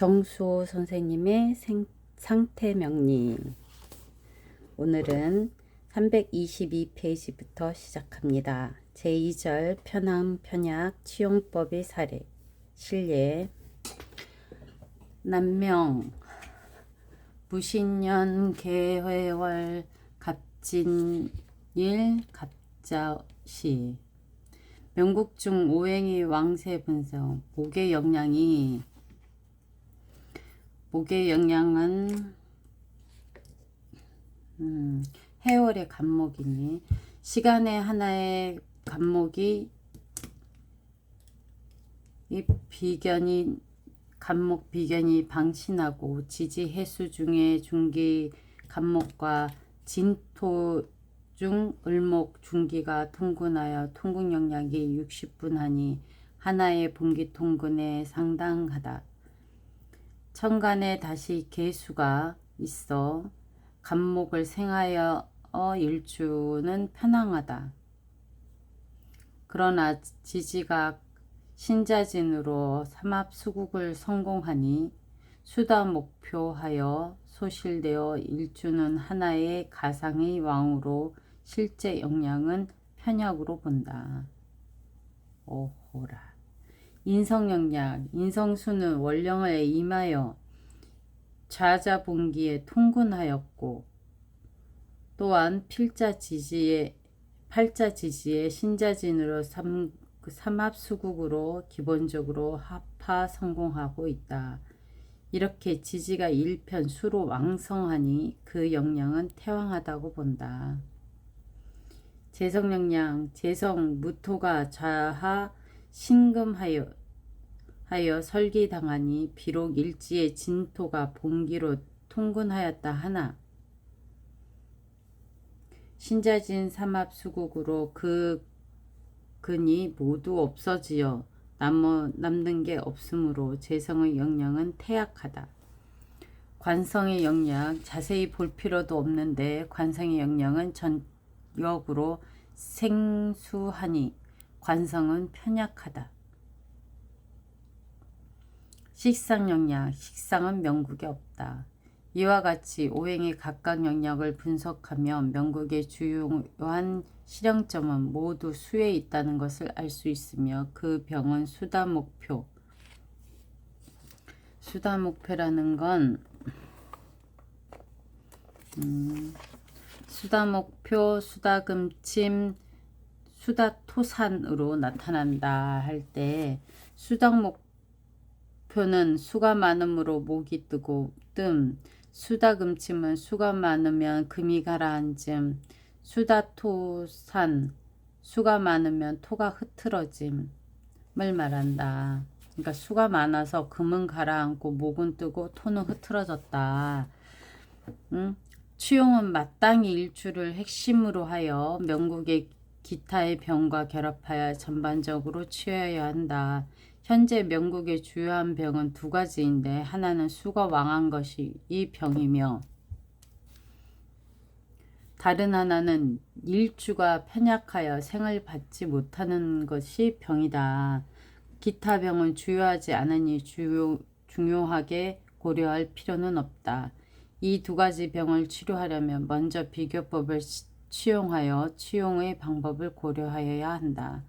정수호 선생님의 상태명리. 오늘은 322페이지부터 시작합니다. 제2절 편함, 편약, 치용법의 사례. 실례. 남명, 무신년, 개회월, 갑진일, 갑자시. 명국 중 오행의 왕세 분석. 목의 영향은 해월의 간목이니 시간의 하나의 간목이 이 간목 비견이 방신하고 지지 해수 중에 중기 간목과 진토 중 을목 중기가 통근하여 통근 영향이 60분 하니 하나의 분기 통근에 상당하다. 천간에 다시 개수가 있어 간목을 생하여 일주는 편황하다. 그러나 지지가 신자진으로 삼합수국을 성공하니 수다 목표하여 소실되어 일주는 하나의 가상의 왕으로 실제 영향은 편약으로 본다. 오호라. 인성영약, 인성수는 월령을 임하여 좌자분기에 통근하였고 또한 팔자지지의 신자진으로 삼합수국으로 기본적으로 합파 성공하고 있다. 이렇게 지지가 일편 수로 왕성하니 그 영향은 태왕하다고 본다. 재성영양, 재성 무토가 좌하 신금하여 설기당하니 비록 일지의 진토가 본기로 통근하였다 하나 신자진 삼합수국으로 그 근이 모두 없어지어 남는 게 없으므로 재성의 영향은 태약하다. 관성의 영향 자세히 볼 필요도 없는데 관성의 영향은 전역으로 생수하니 관성은 편약하다. 식상 영향, 식상은 명국에 없다. 이와 같이 오행의 각각 영역을 분석하면 명국의 주요한 실형점은 모두 수에 있다는 것을 알 수 있으며 그 병은 수다목표라는 건 수다목표, 수다금침, 수다토산으로 나타난다 할 때 수다목표는 수가 많음으로 목이 뜸, 수다금침은 수가 많으면 금이 가라앉음, 수다토산 수가 많으면 토가 흐트러짐을 말한다. 그러니까 수가 많아서 금은 가라앉고 목은 뜨고 토는 흐트러졌다. 취용은 마땅히 일주를 핵심으로 하여 명국의 기타의 병과 결합하여 전반적으로 취해야 한다. 현재 명국의 주요한 병은 두 가지인데 하나는 수가 왕한 것이 이 병이며 다른 하나는 일주가 편약하여 생을 받지 못하는 것이 병이다. 기타 병은 주요하지 않으니 중요하게 고려할 필요는 없다. 이 두 가지 병을 치료하려면 먼저 비교법을 취용하여 치용의 방법을 고려하여야 한다.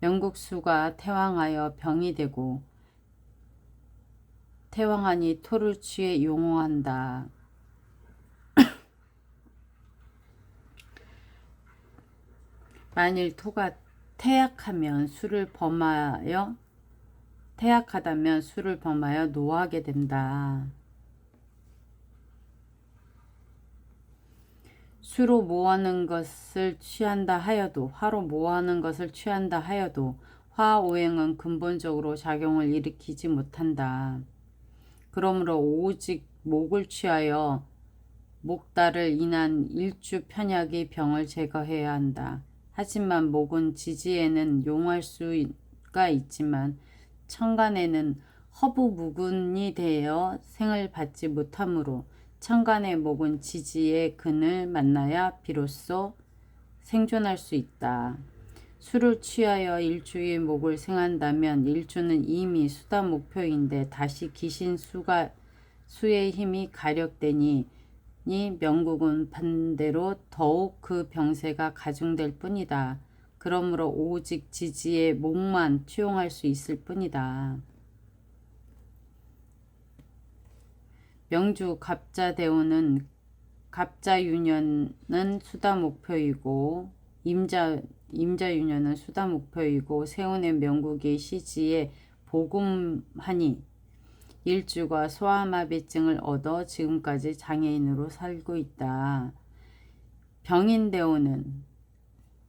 명국수가 태왕하여 병이 되고 태왕하니 토를 취해 용호한다. 만일 토가 태약하다면 수를 범하여 노하게 된다. 수로 모하는 것을 취한다 하여도 화로 모하는 것을 취한다 하여도 화오행은 근본적으로 작용을 일으키지 못한다. 그러므로 오직 목을 취하여 목달을 인한 일주 편약의 병을 제거해야 한다. 하지만 목은 지지에는 용할 수가 있지만 천간에는 허부무근이 되어 생을 받지 못하므로 천간의 목은 지지의 근을 만나야 비로소 생존할 수 있다. 수를 취하여 일주의 목을 생한다면 일주는 이미 수다 목표인데 다시 기신 수의 힘이 가력되니 명국은 반대로 더욱 그 병세가 가중될 뿐이다. 그러므로 오직 지지의 목만 투용할 수 있을 뿐이다. 명주 갑자대오는 갑자유년은 수다 목표이고 임자유년은 수다 목표이고 세운의 명국의 시지에 복음하니 일주가 소아마비증을 얻어 지금까지 장애인으로 살고 있다. 병인대오는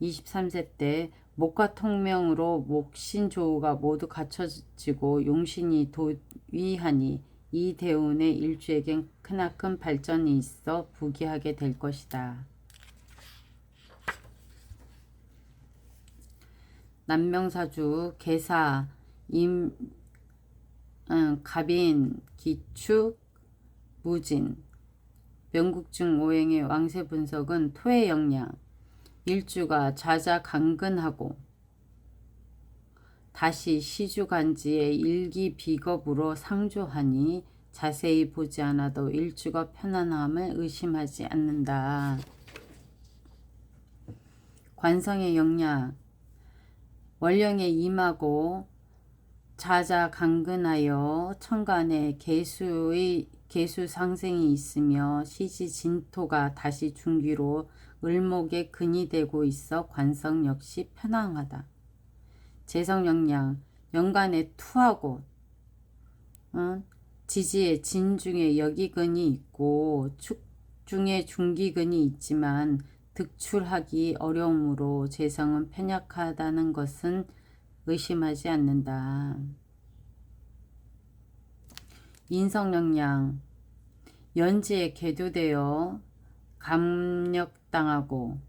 23세 때 목과 통명으로 목신조우가 모두 갖춰지고 용신이 도위하니 이 대운의 일주에겐 크나큰 발전이 있어 부귀하게 될 것이다. 남명사주 계사 갑인 기축 무진 명국중 오행의 왕세 분석은 토의 영양 일주가 좌자강근하고 다시 시주간지의 일기비겁으로 상조하니 자세히 보지 않아도 일주가 편안함을 의심하지 않는다. 관성의 영양 월령에 임하고 좌자강근하여 천간에 개수 상생이 있으며 시지 진토가 다시 중기로 을목에 근이 되고 있어 관성 역시 편안하다. 재성영양 연간에 투하고 지지에 진중에 여기근이 있고 축중에 중기근이 있지만 득출하기 어려우므로 재성은 편약하다는 것은 의심하지 않는다. 인성영양 연지에 계도되어 감력당하고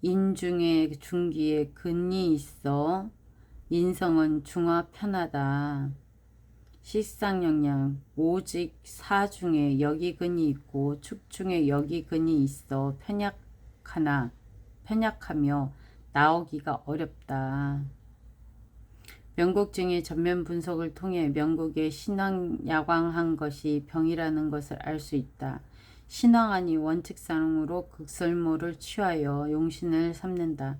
인중에 중기에 근이 있어 인성은 중화 편하다. 식상영양 오직 사중에 여기근이 있고 축중에 여기근이 있어 편약하며 나오기가 어렵다. 명국증의 전면 분석을 통해 명국의 신왕야광한 것이 병이라는 것을 알 수 있다. 신왕하니 원칙상으로 극설모를 취하여 용신을 삼는다.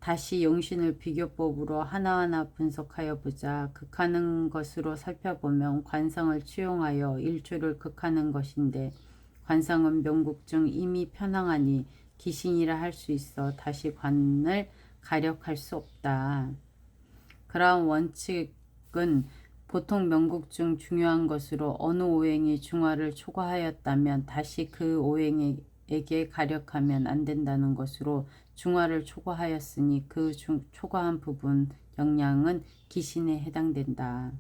다시 용신을 비교법으로 하나하나 분석하여 보자. 극하는 것으로 살펴보면 관성을 취용하여 일주를 극하는 것인데 관성은 명국중 이미 편황하니 기신이라 할 수 있어 다시 관을 가력할 수 없다. 그러한 원칙은 보통 명국 중 중요한 것으로 어느 오행이 중화를 초과하였다면 다시 그 오행에게 가력하면 안 된다는 것으로 중화를 초과하였으니 그 초과한 부분 영향은 기신에 해당된다.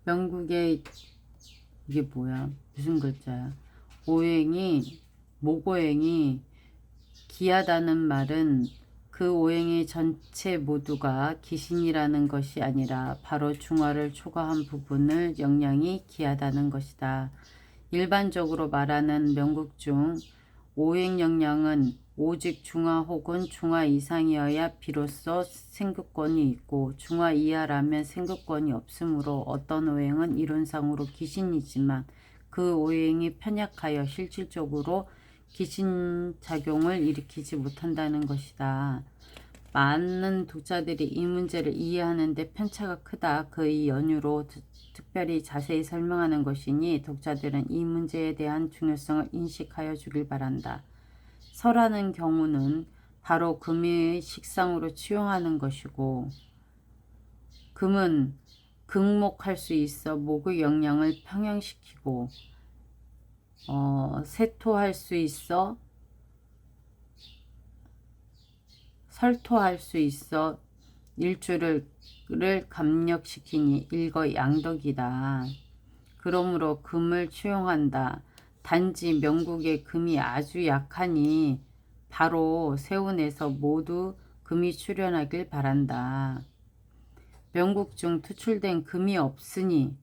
명국의 이게 뭐야? 무슨 글자야? 목오행이 기하다는 말은 그 오행의 전체 모두가 기신이라는 것이 아니라 바로 중화를 초과한 부분을 영향이 기하다는 것이다. 일반적으로 말하는 명국 중 오행 영향은 오직 중화 혹은 중화 이상이어야 비로소 생극권이 있고 중화 이하라면 생극권이 없으므로 어떤 오행은 이론상으로 기신이지만 그 오행이 편약하여 실질적으로 기신작용을 일으키지 못한다는 것이다. 많은 독자들이 이 문제를 이해하는데 편차가 크다. 그의 연유로 특별히 자세히 설명하는 것이니 독자들은 이 문제에 대한 중요성을 인식하여 주길 바란다. 설하는 경우는 바로 금의 식상으로 취용하는 것이고 금은 극목할 수 있어 목의 영양을 평형시키고 세토할 수 있어 설토할 수 있어 일주를 감력시키니 일거양덕이다. 그러므로 금을 취용한다. 단지 명국의 금이 아주 약하니 바로 세운에서 모두 금이 출현하길 바란다. 명국 중 투출된 금이 없으니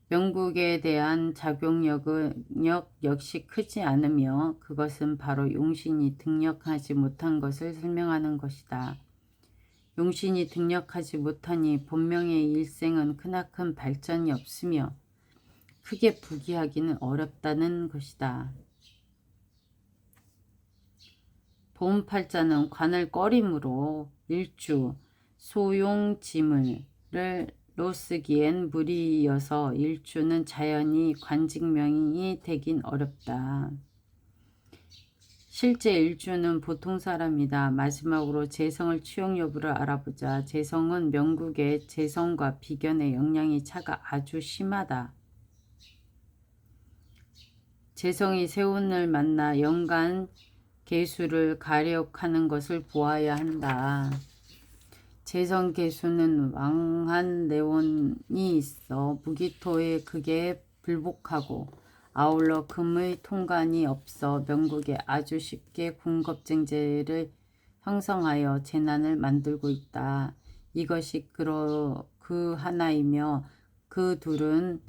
명국에 대한 작용력 역시 크지 않으며 그것은 바로 용신이 등력하지 못한 것을 설명하는 것이다. 용신이 등력하지 못하니 본명의 일생은 크나큰 발전이 없으며 크게 부귀하기는 어렵다는 것이다. 보음팔자는 관을 꺼림으로 일주, 소용지물로 쓰기엔 무리여서 일주는 자연히 관직명이 되긴 어렵다. 실제 일주는 보통 사람이다. 마지막으로 재성을 취용 여부를 알아보자. 재성은 명국의 재성과 비견의 영향이 차가 아주 심하다. 재성이 세운을 만나 연간 개수를 가력하는 것을 보아야 한다. 재성 개수는 왕한 내원이 있어 무기토에 극에 불복하고 아울러 금의 통관이 없어 명국에 아주 쉽게 군겁쟁제를 형성하여 재난을 만들고 있다. 이것이 그 하나이며 그 둘은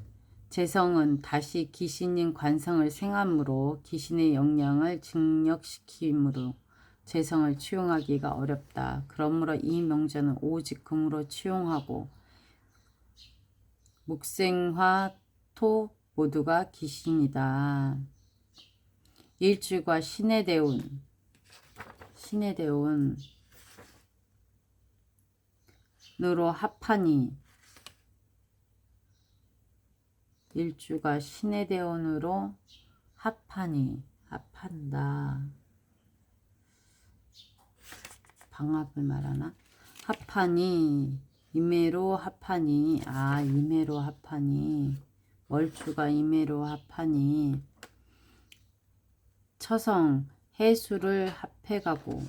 재성은 다시 귀신인 관성을 생함으로 귀신의 영향을 증력시키므로 재성을 취용하기가 어렵다. 그러므로 이 명제는 오직 금으로 취용하고 목생화, 토 모두가 귀신이다. 일주가 신의 대운으로 합하니 일주가 신의 대운으로 합한다. 방합을 말하나? 합하니 임해로 합하니 임해로 합하니 월주가 임해로 합하니 처성 해수를 합해가고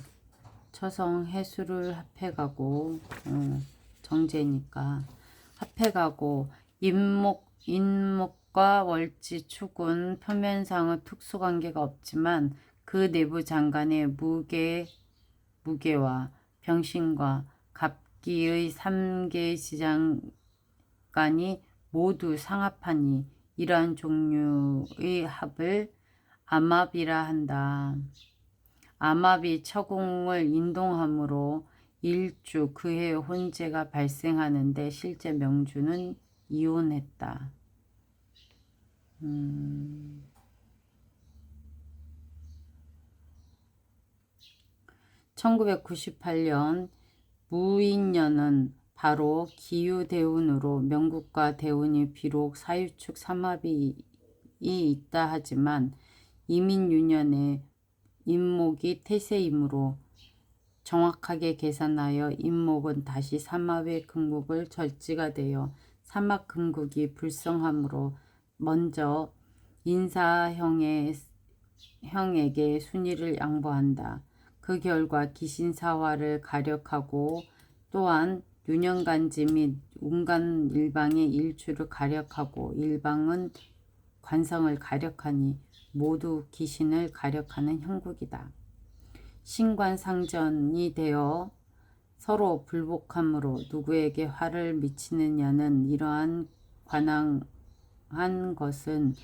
정제니까 합해가고 인목과 월지 축은 표면상은 특수관계가 없지만 그 내부 장간의 무게와 병신과 갑기의 3개 지장간이 모두 상합하니 이러한 종류의 합을 암합이라 한다. 암합이 처공을 인동함으로 일주 그해 혼재가 발생하는데 실제 명주는 이혼했다. 1998년 무인년은 바로 기유대운으로 명국과 대운이 비록 사유축 삼합이 있다 하지만 이민유년에 임목이 태세이므로 정확하게 계산하여 임목은 다시 삼합의 금국을 절지가 되어 삼합금국이 불성하므로 먼저 인사형에게 순위를 양보한다. 그 결과 기신사화를 가력하고 또한 유년간지 및 운간 일방의 일주를 가력하고 일방은 관성을 가력하니 모두 기신을 가력하는 형국이다. 신관상전이 되어 서로 불복함으로 누구에게 화를 미치느냐는 이러한 관항한 것은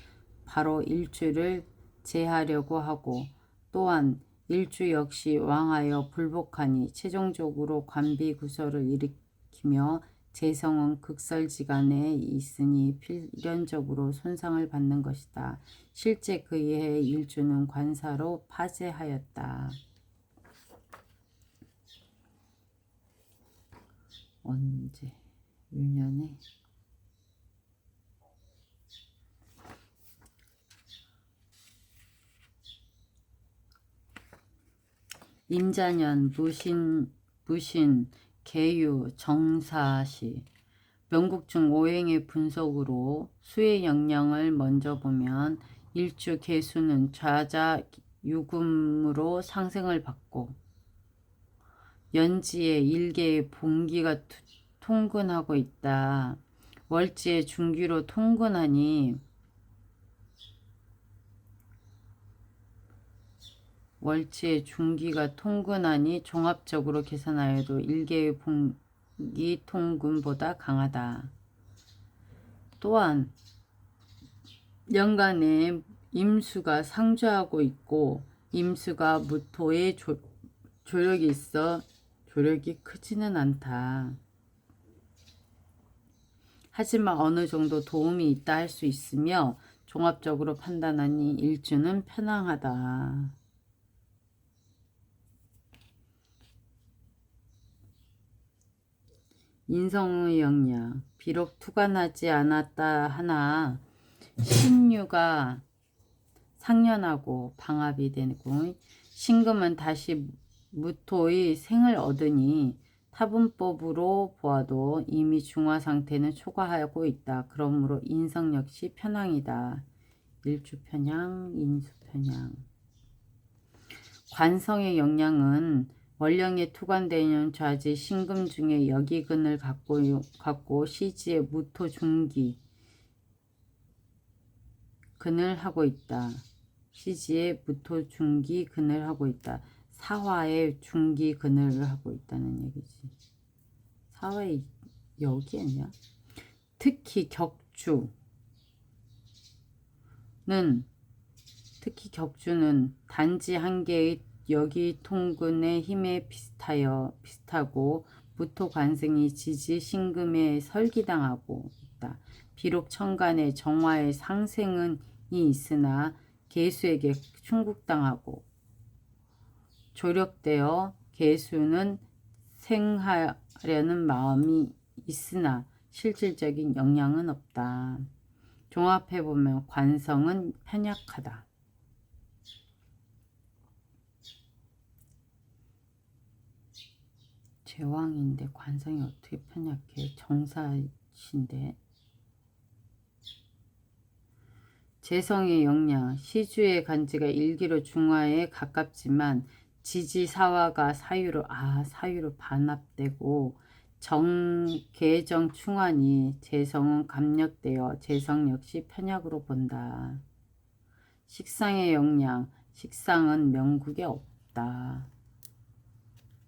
바로 일주를 제하려고 하고 또한 일주 역시 왕하여 불복하니 최종적으로 관비구설을 일으키며 재성은 극설지간에 있으니 필연적으로 손상을 받는 것이다. 실제 그의 일주는 관사로 파쇄하였다. 언제? 유년에? 임자년, 무신, 계유, 정사시 명국중 오행의 분석으로 수의 영향을 먼저 보면 일주 계수는 좌자 유금으로 상생을 받고 연지에 일개의 봉기가 통근하고 있다. 월지에 중기로 통근하니 종합적으로 계산하여도 일개의 봉기 통근보다 강하다. 또한 연간에 임수가 상주하고 있고 임수가 무토에 조력이 있어 조력이 크지는 않다. 하지만 어느 정도 도움이 있다 할 수 있으며 종합적으로 판단하니 일주는 편안하다. 인성의 영향. 비록 투관하지 않았다 하나 신유가 상련하고 방합이 되고 신금은 다시 무토의 생을 얻으니 타분법으로 보아도 이미 중화 상태는 초과하고 있다. 그러므로 인성 역시 편향이다. 일주편향, 인수편향. 관성의 영향은 월령에 투관되는 좌지 신금 중에 여기근을 갖고 시지의 무토 중기 근을 하고 있다. 시지의 무토 중기 근을 하고 있다. 사화의 중기 근을 하고 있다는 얘기지. 사화의 여기였냐? 특히 격주는 단지 한 개의 여기 통근의 힘에 비슷하고 무토 관성이 지지 신금에 설기당하고 있다. 비록 천간에 정화의 상생은 있으나 계수에게 충국당하고 조력되어 계수는 생하려는 마음이 있으나 실질적인 영향은 없다. 종합해보면 관성은 편약하다. 제왕인데 관성이 어떻게 편약해? 정사신데. 재성의 영향. 시주의 간지가 일기로 중화에 가깝지만 지지사화가 사유로 반합되고 계정 충환이 재성은 감력되어 재성 역시 편약으로 본다. 식상의 영향. 식상은 명국에 없다.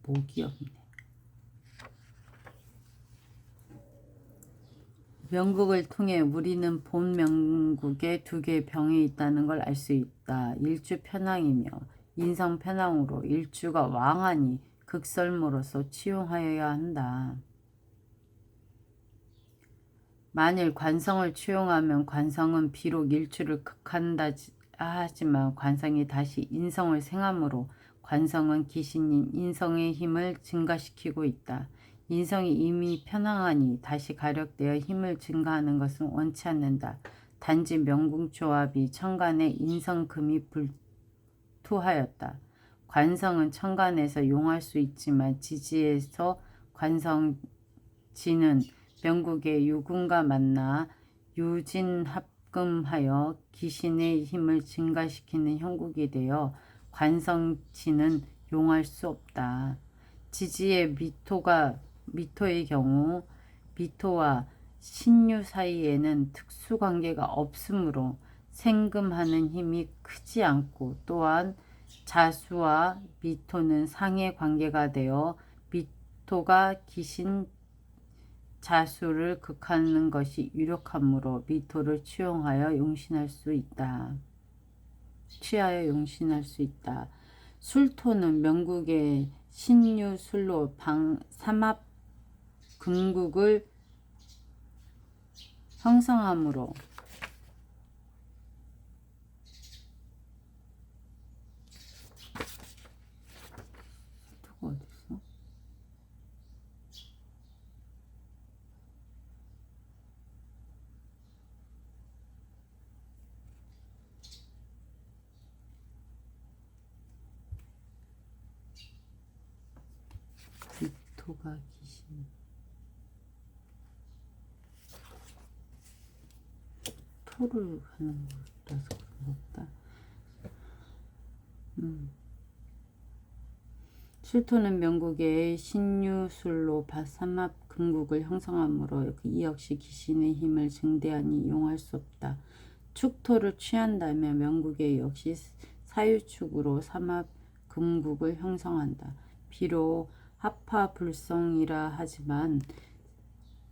목이 없네. 명국을 통해 우리는 본 명국에 두 개의 병이 있다는 걸 알 수 있다. 일주 편향이며 인성 편향으로 일주가 왕하니 극설모로서 치용하여야 한다. 만일 관성을 치용하면 관성은 비록 일주를 극한다 하지만 관성이 다시 인성을 생하므로 관성은 기신인 인성의 힘을 증가시키고 있다. 인성이 이미 편황하니 다시 가력되어 힘을 증가하는 것은 원치 않는다. 단지 명궁조합이 천간에 인성금이 불투하였다. 관성은 천간에서 용할 수 있지만 지지에서 관성지는 명국의 유군과 만나 유진합금하여 기신의 힘을 증가시키는 형국이 되어 관성지는 용할 수 없다. 지지의 미토의 경우 미토와 신유 사이에는 특수관계가 없으므로 생금하는 힘이 크지 않고 또한 자수와 미토는 상해 관계가 되어 미토가 기신 자수를 극하는 것이 유력하므로 미토를 취하여 용신할 수 있다. 술토는 명국의 신유술로 삼합 금국을 형성하므로 어딨어? 미토가 기신 토를 하는 거라서 그런가 보다. 술토는 명국의 신유술로 삼합 금국을 형성하므로 이 역시 기신의 힘을 증대하니 이용할 수 없다. 축토를 취한다면 명국의 역시 사유축으로 삼합 금국을 형성한다. 비록 합파불성이라 하지만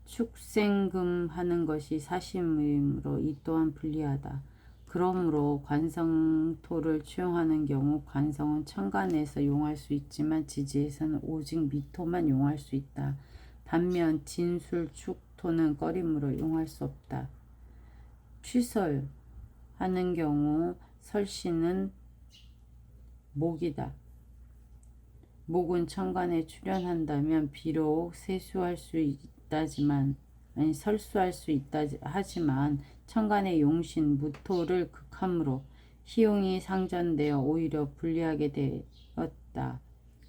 축생금하는 것이 사심이므로 이 또한 불리하다. 그러므로 관성토를 취용하는 경우 관성은 천간에서 용할 수 있지만 지지에서는 오직 미토만 용할 수 있다. 반면 진술축토는 꺼림으로 용할 수 없다. 취설하는 경우 설신은 목이다. 목은 천간에 출현한다면 비록 세수할 수 있다지만 설수할 수 있다 하지만 천간의 용신 무토를 극함으로 희용이 상전되어 오히려 불리하게 되었다.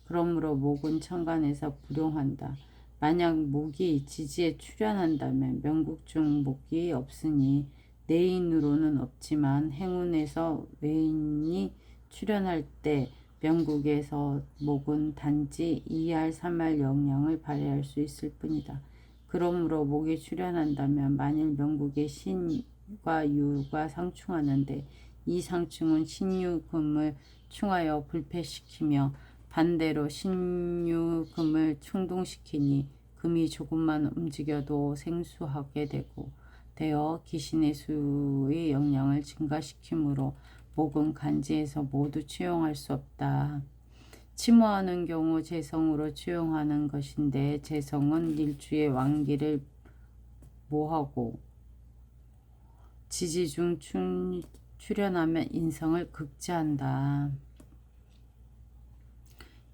그러므로 목은 천간에서 불용한다. 만약 목이 지지에 출현한다면 명국 중 목이 없으니 내인으로는 없지만 행운에서 외인이 출현할 때 명국에서 목은 단지 2할 3할 영향을 발휘할 수 있을 뿐이다. 그러므로 목이 출현한다면 만일 명국에 신과 유가 상충하는데 이 상충은 신유금을 충하여 불패시키며 반대로 신유금을 충동시키니 금이 조금만 움직여도 생수하게 되어 기신의 수의 영향을 증가시키므로 목은 간지에서 모두 취용할 수 없다. 침호하는 경우 재성으로 취용하는 것인데 재성은 일주의 왕기를 모하고 지지 중 출현하면 인성을 극제한다.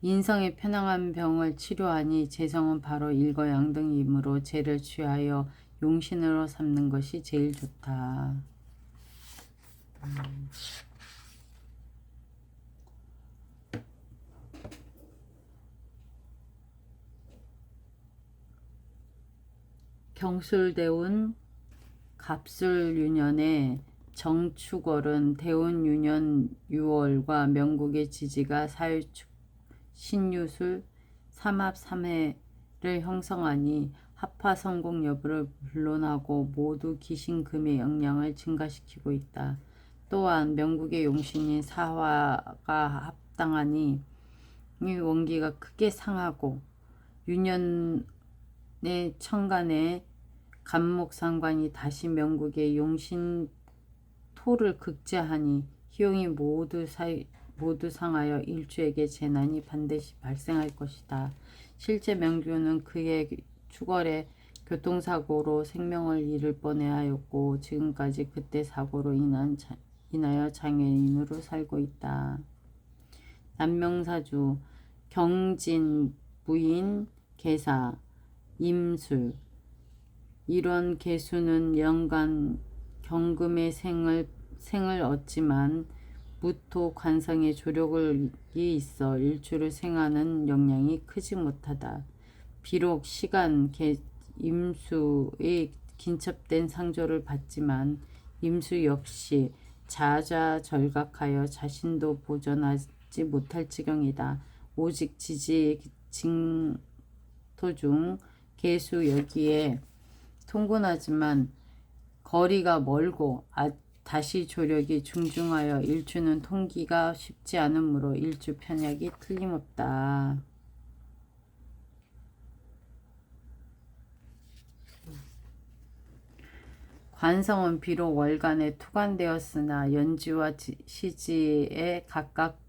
인성의 편향한 병을 치료하니 재성은 바로 일거양득이므로 재를 취하여 용신으로 삼는 것이 제일 좋다. 경술대운 갑술유년에 정축월은 대운유년 6월과 명국의 지지가 사유축 신유술 삼합삼해를 형성하니 합화성공 여부를 불론하고 모두 기신금의 영향을 증가시키고 있다. 또한 명국의 용신인 사화가 합당하니 원기가 크게 상하고 유년의 천간에 간목상관이 다시 명국의 용신 토를 극제하니 희용이 모두 상하여 일주에게 재난이 반드시 발생할 것이다. 실제 명주는 그의 축월에 교통사고로 생명을 잃을 뻔하였고 지금까지 그때 사고로 인하여 장애인으로 살고 있다. 남명사주 경진, 부인, 계사, 임술 이런 계수는 연간 경금의 생을 얻지만 무토 관성의 조력이 있어 일주를 생하는 영향이 크지 못하다. 비록 시간 임수의 긴첩된 상조를 받지만 임수 역시 자자절각하여 자신도 보전하지 못할 지경이다. 오직 지지 징토 중 계수 여기에 통근하지만 거리가 멀고 다시 조력이 중중하여 일주는 통기가 쉽지 않으므로 일주 편약이 틀림없다. 관성은 비록 월간에 투관되었으나 연지와 시지에 각각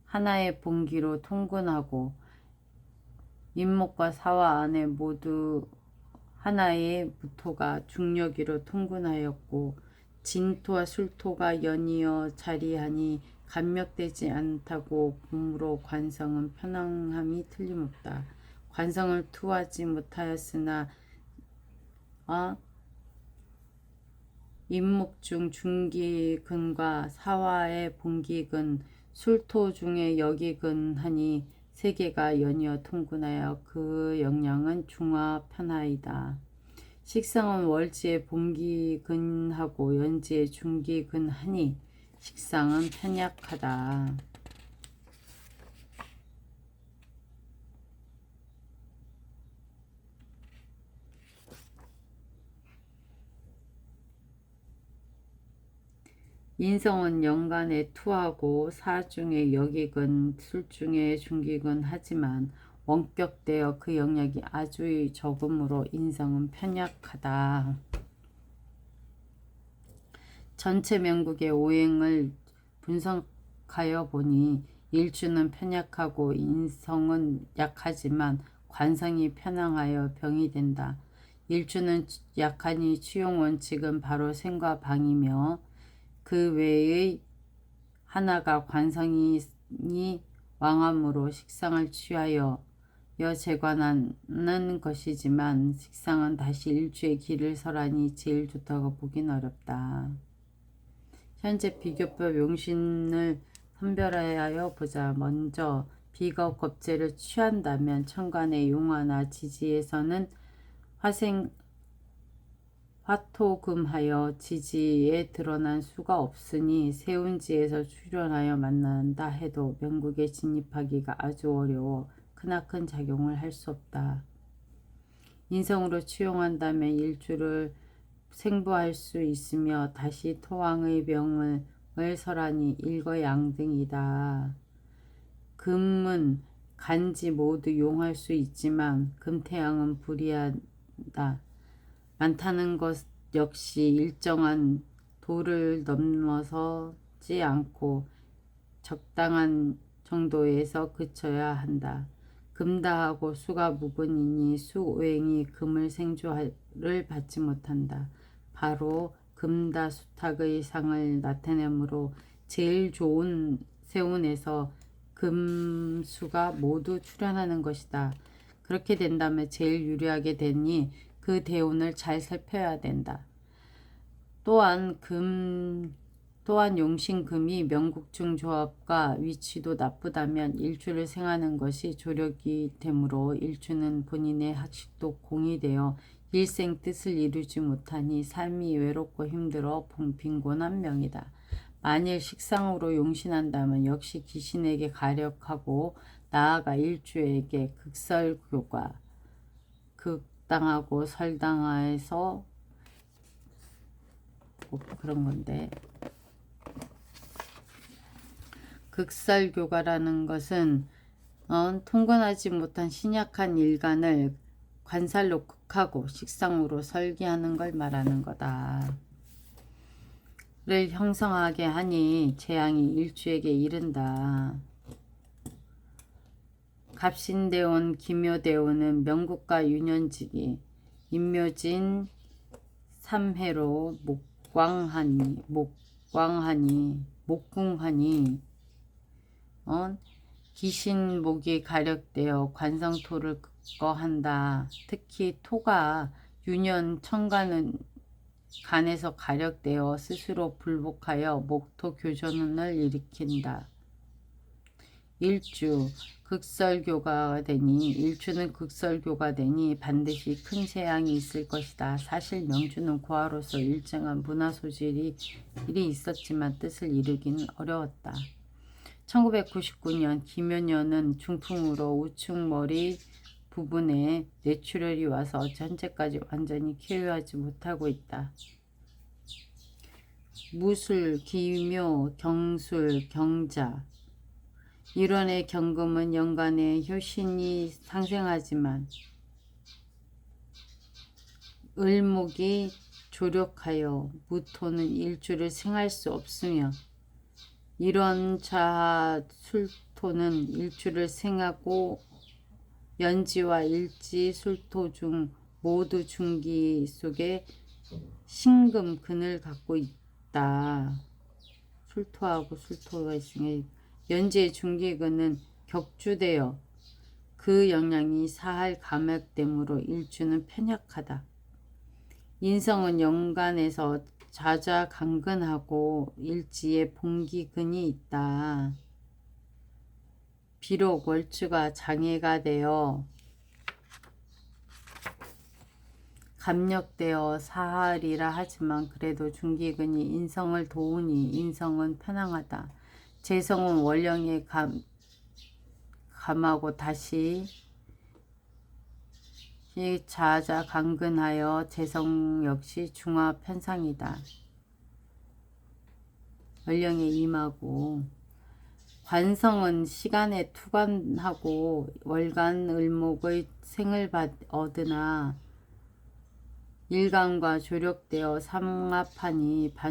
하나의 분기로 통근하고 임목과 사화 안에 모두 하나의 무토가 중력이로 통근하였고 진토와 술토가 연이어 자리하니 감력되지 않다고 보므로 관성은 편향함이 틀림없다. 관성을 투하지 못하였으나 임목 중 중기근과 사화의 본기근, 술토 중에 여기근하니 세 개가 연이어 통근하여 그 영향은 중화편하이다. 식상은 월지에 본기근하고 연지에 중기근하니 식상은 편약하다. 인성은 연간에 투하고 사 중에 여기근, 술 중에 중기근 하지만 원격되어 그 영역이 아주 적음으로 인성은 편약하다. 전체 명국의 오행을 분석하여 보니 일주는 편약하고 인성은 약하지만 관성이 편향하여 병이 된다. 일주는 약하니 취용 원칙은 바로 생과 방이며 그 외의 하나가 관성이 왕함으로 식상을 취하여 재관하는 것이지만 식상은 다시 일주의 길을 설하니 제일 좋다고 보긴 어렵다. 현재 비교법 용신을 선별하여 보자. 먼저 비거 겁재를 취한다면 천간의 용화나 지지에서는 화토금하여 지지에 드러난 수가 없으니 세운지에서 출현하여 만난다 해도 명국에 진입하기가 아주 어려워 크나큰 작용을 할 수 없다. 인성으로 취용한다면 일주를 생부할 수 있으며 다시 토왕의 병을 설하니 일거양등이다. 금은 간지 모두 용할 수 있지만 금태양은 불이하다. 많다는 것 역시 일정한 도를 넘어서지 않고 적당한 정도에서 그쳐야 한다. 금다하고 수가 무분이니 수오행이 금을 생주를 받지 못한다. 바로 금다수탁의 상을 나타내므로 제일 좋은 세운에서 금수가 모두 출현하는 것이다. 그렇게 된다면 제일 유리하게 되니 그 대운을 잘 살펴야 된다. 또한 용신금이 명국중 조합과 위치도 나쁘다면 일주를 생하는 것이 조력이 되므로 일주는 본인의 학식도 공이 되어 일생 뜻을 이루지 못하니 삶이 외롭고 힘들어 빈곤한 명이다. 만일 식상으로 용신한다면 역시 귀신에게 가력하고 나아가 일주에게 극설교가 극당하고 설당하여서 그런 건데, 극설교가라는 것은 통근하지 못한 신약한 일간을 관살로 극하고 식상으로 설계하는 걸 말하는 거다. 를 형성하게 하니 재앙이 일주에게 이른다. 갑신대원, 기묘대원은 명국과 윤현직이 인묘진 3회로 목궁하니 기신목이 가력되어 관성토를 극거한다. 특히 토가 윤현 천간은 간에서 가력되어 스스로 불복하여 목토 교전을 일으킨다. 일주는 극설교가 되니 반드시 큰 재앙이 있을 것이다. 사실 명주는 고아로서 일정한 문화 소질이 있었지만 뜻을 이루기는 어려웠다. 1999년 기묘년은 중풍으로 우측 머리 부분에 뇌출혈이 와서 현재까지 완전히 쾌유하지 못하고 있다. 무술, 기묘, 경술, 경자 일원의 경금은 연간에 효신이 상생하지만 을목이 조력하여 무토는 일주를 생할 수 없으며 일원자하 술토는 일주를 생하고 연지와 일지, 술토 중 모두 중기 속에 신금, 근을 갖고 있다. 술토하고 술토가 있으니 연지의 중기근은 격주되어 그 영향이 사할 감액됨으로 일주는 편약하다. 인성은 연간에서 자자강근하고 일지에 봉기근이 있다. 비록 월주가 장애가 되어 감력되어 사하리라 하지만 그래도 중기근이 인성을 도우니 인성은 편안하다. 재성은 월령에 감하고 다시 자자강근하여 재성 역시 중화편상이다. 월령에 임하고 관성은 시간에 투관하고 월간 을목의 생을 얻으나 일간과 조력되어 상합하여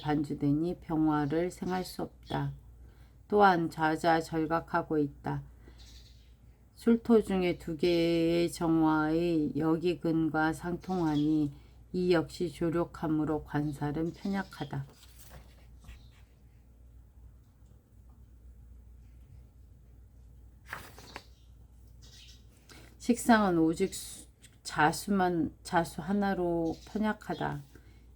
반주되니 병화를 생할 수 없다. 또한 좌좌절각하고 있다. 술토 중에 두 개의 정화의 역이근과 상통하니 이 역시 조력함으로 관살은 편약하다. 식상은 오직 자수 하나로 편약하다.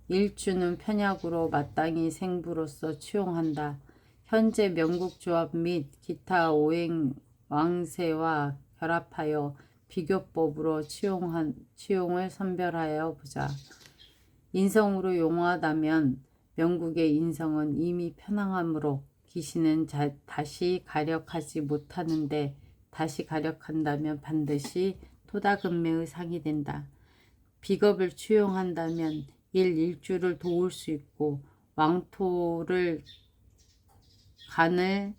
일주는 편약으로 마땅히 생부로서 취용한다. 현재 명국조합 및 기타 오행 왕세와 결합하여 비교법으로 취용을 선별하여 보자. 인성으로 용하다면 명국의 인성은 이미 편향하므로 기신은 다시 가력하지 못하는데 다시 가력한다면 반드시 토다근매의 상이 된다. 비겁을 취용한다면 일주를 도울 수 있고 왕토를 간을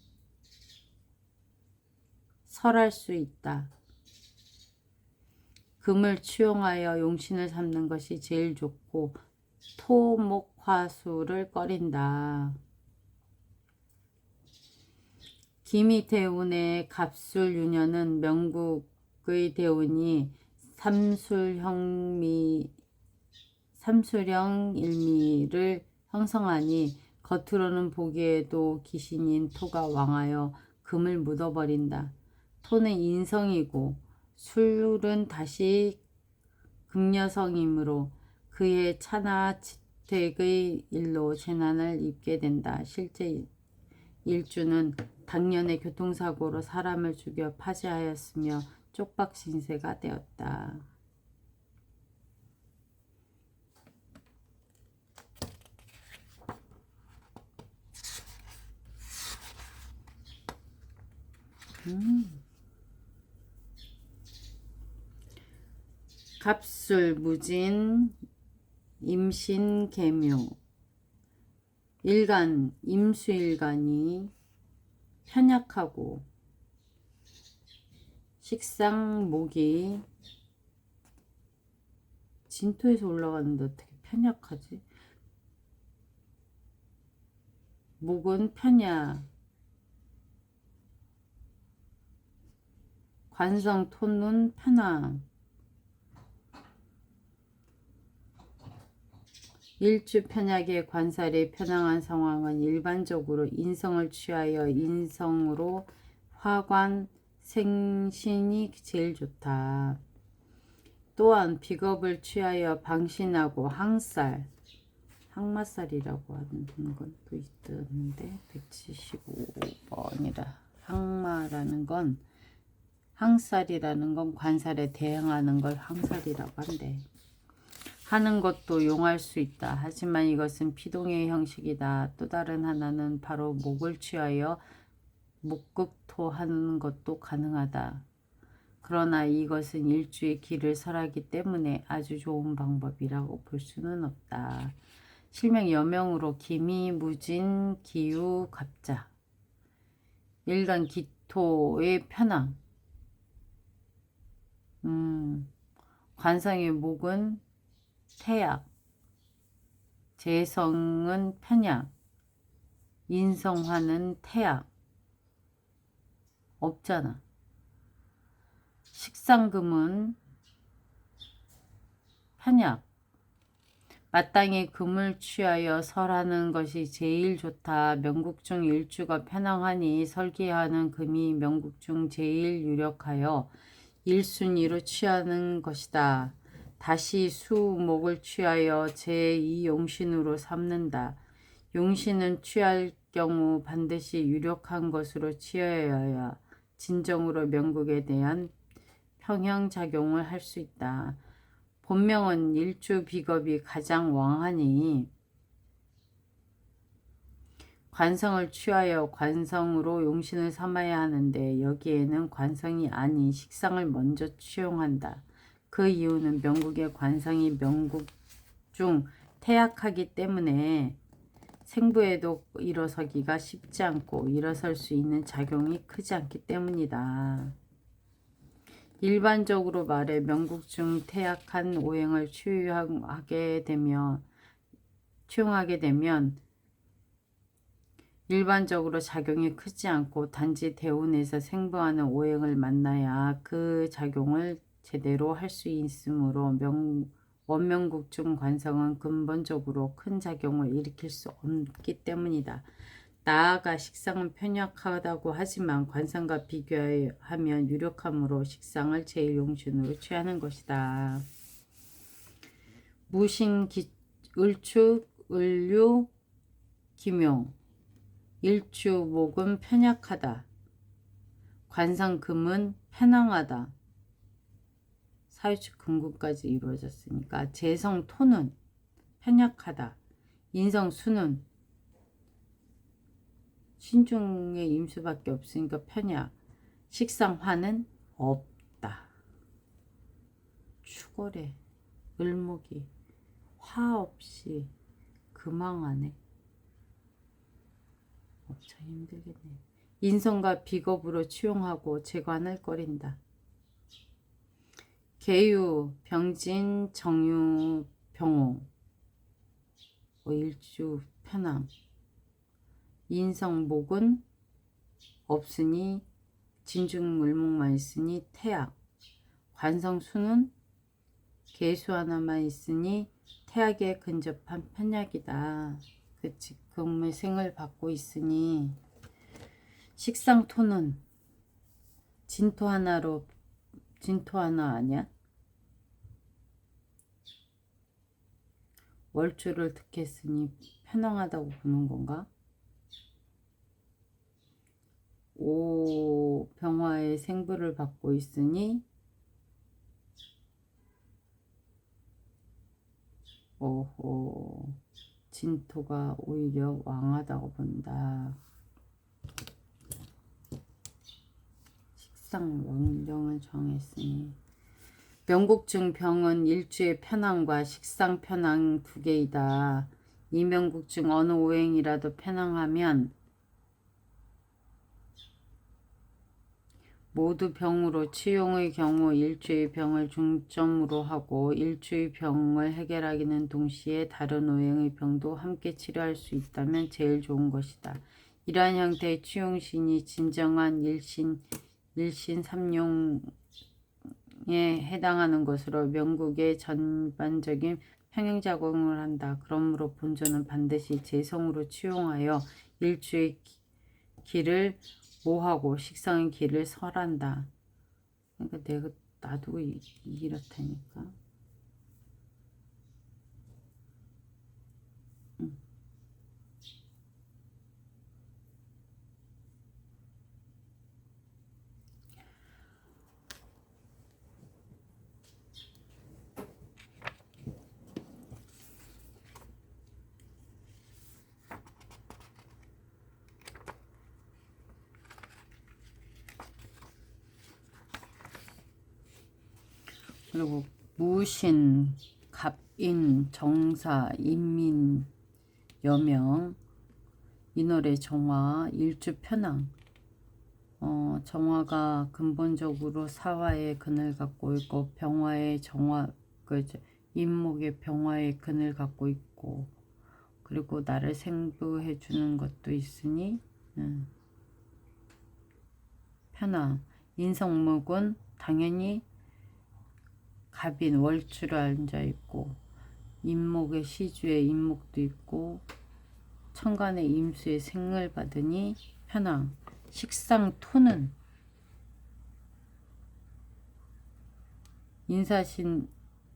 설할 수 있다. 금을 취용하여 용신을 삼는 것이 제일 좋고 토목화수를 꺼린다. 기미대운의 갑술유년은 명국의 대운이 삼술형 일미를 형성하니 겉으로는 보기에도 기신인 토가 왕하여 금을 묻어버린다. 토는 인성이고 술은 다시 금여성이므로 그의 차나 지택의 일로 재난을 입게 된다. 실제 일주는 당년의 교통사고로 사람을 죽여 파지하였으며 쪽박신세가 되었다. 갑술, 무진, 임신, 계묘 일간, 임수일간이 편약하고 식상, 목이 진토에서 올라가는데 어떻게 편약하지? 목은 편약, 관성, 토는 편함. 일주 편약의 관살이 편향한 상황은 일반적으로 인성을 취하여 인성으로 화관 생신이 제일 좋다. 또한 비겁을 취하여 방신하고 항살, 항마살이라고 하는 것도 있던데 175번이라 항마라는 건 항살이라는 건 관살에 대응하는 걸 항살이라고 한대. 하는 것도 용할 수 있다. 하지만 이것은 피동의 형식이다. 또 다른 하나는 바로 목을 취하여 목극토하는 것도 가능하다. 그러나 이것은 일주의 길을 설하기 때문에 아주 좋은 방법이라고 볼 수는 없다. 실명 여명으로 기미, 무진, 기유, 갑자 일간 기토의 편향 관성의 목은 태약, 재성은 편약, 인성화는 태약. 없잖아. 식상금은 편약. 마땅히 금을 취하여 설하는 것이 제일 좋다. 명국중 일주가 편향하니 설계하는 금이 명국중 제일 유력하여 1순위로 취하는 것이다. 다시 수목을 취하여 제2용신으로 삼는다. 용신은 취할 경우 반드시 유력한 것으로 취하여야 진정으로 명국에 대한 평형작용을 할 수 있다. 본명은 일주 비겁이 가장 왕하니 관성을 취하여 관성으로 용신을 삼아야 하는데 여기에는 관성이 아닌 식상을 먼저 취용한다. 그 이유는 명국의 관성이 명국 중 태약하기 때문에 생부에도 일어서기가 쉽지 않고 일어설 수 있는 작용이 크지 않기 때문이다. 일반적으로 말해 명국 중 태약한 오행을 치유하게 되면 일반적으로 작용이 크지 않고 단지 대운에서 생부하는 오행을 만나야 그 작용을 제대로 할 수 있으므로 원명국중 관성은 근본적으로 큰 작용을 일으킬 수 없기 때문이다. 나아가 식상은 편약하다고 하지만 관성과 비교하면 유력하므로 식상을 제일 용준으로 취하는 것이다. 무신, 을축, 을류, 기묘 일주, 목은 편약하다. 관상, 금은 편황하다. 사유축, 금금까지 이루어졌으니까 재성, 토는 편약하다. 인성, 수는 신중의 임수밖에 없으니까 편약. 식상, 화는 없다. 추골에 을목이 화 없이 금왕하네. 참 힘들겠네. 인성과 비겁으로 취용하고 재관을 꺼린다. 계유, 병진, 정유, 병호, 일주, 편황. 인성, 목은 없으니 진중, 을목만 있으니 태약. 관성, 수는 계수 하나만 있으니 태약에 근접한 편약이다. 그치, 금의 생을 받고 있으니 식상, 토는 진토 하나로 진토 하나 아니야? 월주를 득했으니 편황하다고 보는 건가? 오, 병화의 생부를 받고 있으니 오호, 진토가 오히려 왕하다고 본다. 식상 원령을 정했으니 명국중 병은 일주의 편황과 식상 편황 두 개이다. 이 명국 중 어느 오행이라도 편황하면 모두 병으로 치용의 경우 일주의 병을 중점으로 하고 일주의 병을 해결하기는 동시에 다른 오행의 병도 함께 치료할 수 있다면 제일 좋은 것이다. 이러한 형태의 치용신이 진정한 일신3용에 해당하는 것으로 명국의 전반적인 평행작용을 한다. 그러므로 본尊은 반드시 재성으로 치용하여 일주의 길을 모하고 식상의 길을 설한다. 그러니까 나도 이렇다니까. 그리고 무신, 갑인, 정사, 인민, 여명, 인월의 정화, 일주 편황. 정화가 근본적으로 사화의 근을 갖고 있고 병화의 정화, 인목의 병화의 근을 갖고 있고 그리고 나를 생부해 주는 것도 있으니 편황. 인성목은 당연히 갑인 월주로 앉아 있고 인목의 시주에 인목도 있고 천간의 임수의 생을 받으니 편황. 식상 토는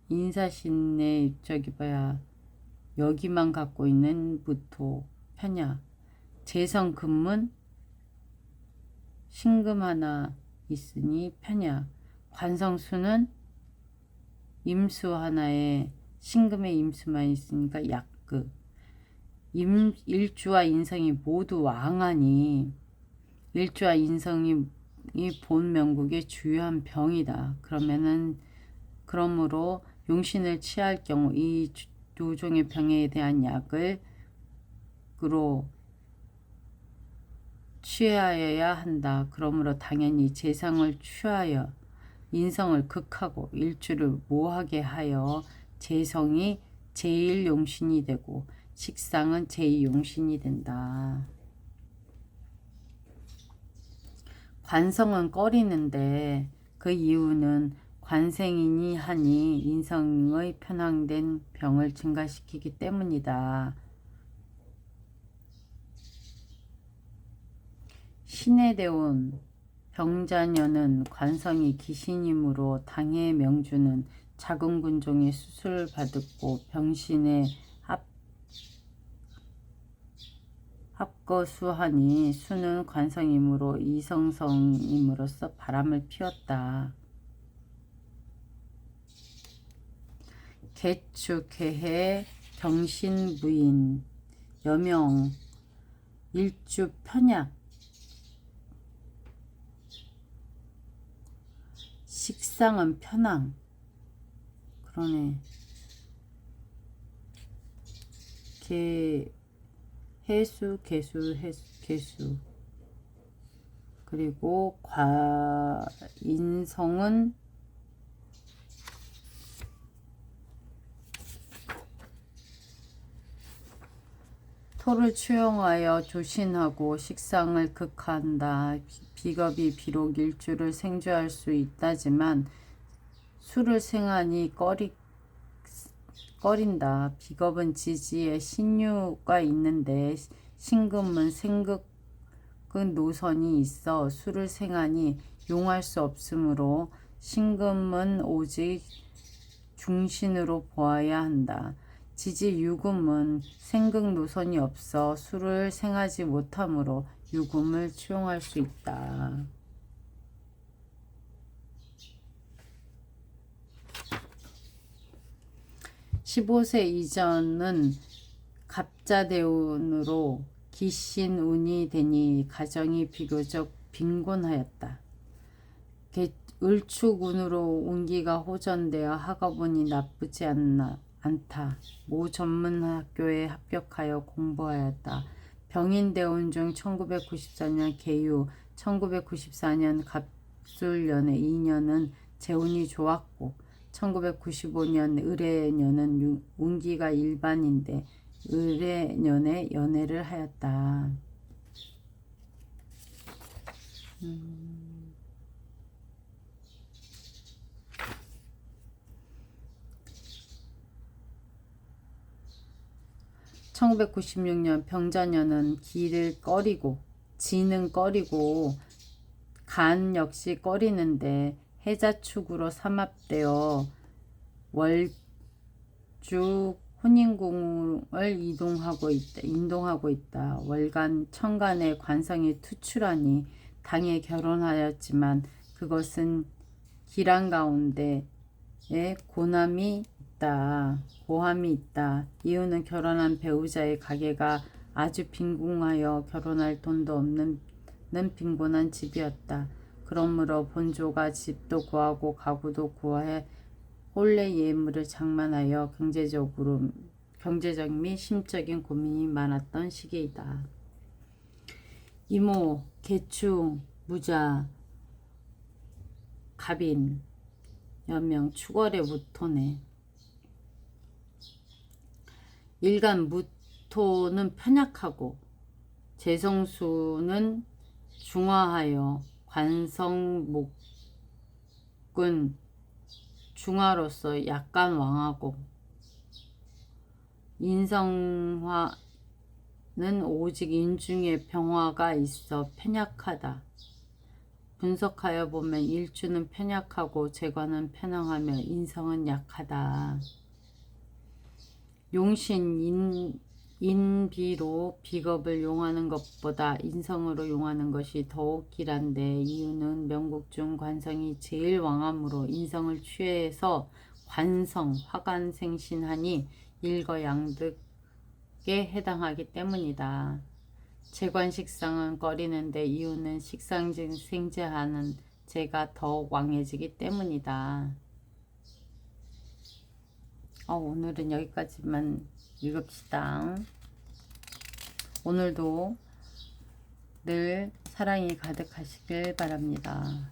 인사신의 여기만 갖고 있는 부토 편약. 재성 금문 신금 하나 있으니 편약. 관성수는 임수 하나에 신금의 임수만 있으니까 약극. 일주와 인성이 모두 왕하니 일주와 인성이 본 명국의 주요한 병이다. 그러므로 용신을 취할 경우 이 두 종의 병에 대한 약을 취하여야 한다. 그러므로 당연히 재상을 취하여 인성을 극하고 일주를 모하게 하여 재성이 제1용신이 되고 식상은 제2용신이 된다. 관성은 꺼리는데 그 이유는 관생이니 하니 인성의 편향된 병을 증가시키기 때문이다. 신의 대운 병자녀는 관성이 기신이므로 당의 명주는 작은 군종의 수술을 받았고 병신의 합거수하니 수는 관성이므로 이성성임으로써 바람을 피웠다. 개축, 개해, 경신무인, 여명, 일주, 편약, 식상은 편황. 그러네. 해수, 개수, 개수. 그리고 인성은 토를 추용하여 조신하고 식상을 극한다. 비겁이 비록 일주를 생주할 수 있다지만 수를 생하니 꺼린다. 비겁은 지지에 신유가 있는데 신금은 생극은 노선이 있어 수를 생하니 용할 수 없으므로 신금은 오직 중신으로 보아야 한다. 지지 유금은 생극 노선이 없어 수를 생하지 못하므로 유금을 추용할 수 있다. (15세) 이전은 갑자대운으로 기신운이 되니 가정이 비교적 빈곤하였다. 을축운으로 운기가 호전되어 학업운이 나쁘지 않다. 모 전문학교에 합격하여 공부하였다. 병인대운 중 1994년 계유, 1994년 갑술년의 2년은 재운이 좋았고 1995년 을해년은 운기가 일반인데 을해년에 연애를 하였다. 1996년 병자년은 기를 꺼리고 지는 꺼리고 간 역시 꺼리는데 해자축으로 삼합되어 월주 혼인궁을 인동하고 있다. 월간 천간에 관성이 투출하니 당에 결혼하였지만 그것은 기란 가운데에 고함이 있다. 이유는 결혼한 배우자의 가게가 아주 빈궁하여 결혼할 돈도 없는 빈곤한 집이었다. 그러므로 본조가 집도 구하고 가구도 구해 혼례 예물을 장만하여 경제적 및 심적인 고민이 많았던 시기이다. 이모, 개축, 무자, 갑인, 여명, 축월의 무토네. 일간 무토는 편약하고 재성수는 중화하여 관성목은 중화로서 약간 왕하고 인성화는 오직 인중에 병화가 있어 편약하다. 분석하여 보면 일주는 편약하고 재관은 편황하며 인성은 약하다. 용신 인비로 비겁을 용하는 것보다 인성으로 용하는 것이 더욱 길한데 이유는 명국 중 관성이 제일 왕함으로 인성을 취해서 관성, 화관생신하니 일거양득에 해당하기 때문이다. 재관식상은 꺼리는데 이유는 식상증 생제하는 재가 더욱 왕해지기 때문이다. 오늘은 여기까지만 읽읍시다. 오늘도 늘 사랑이 가득하시길 바랍니다.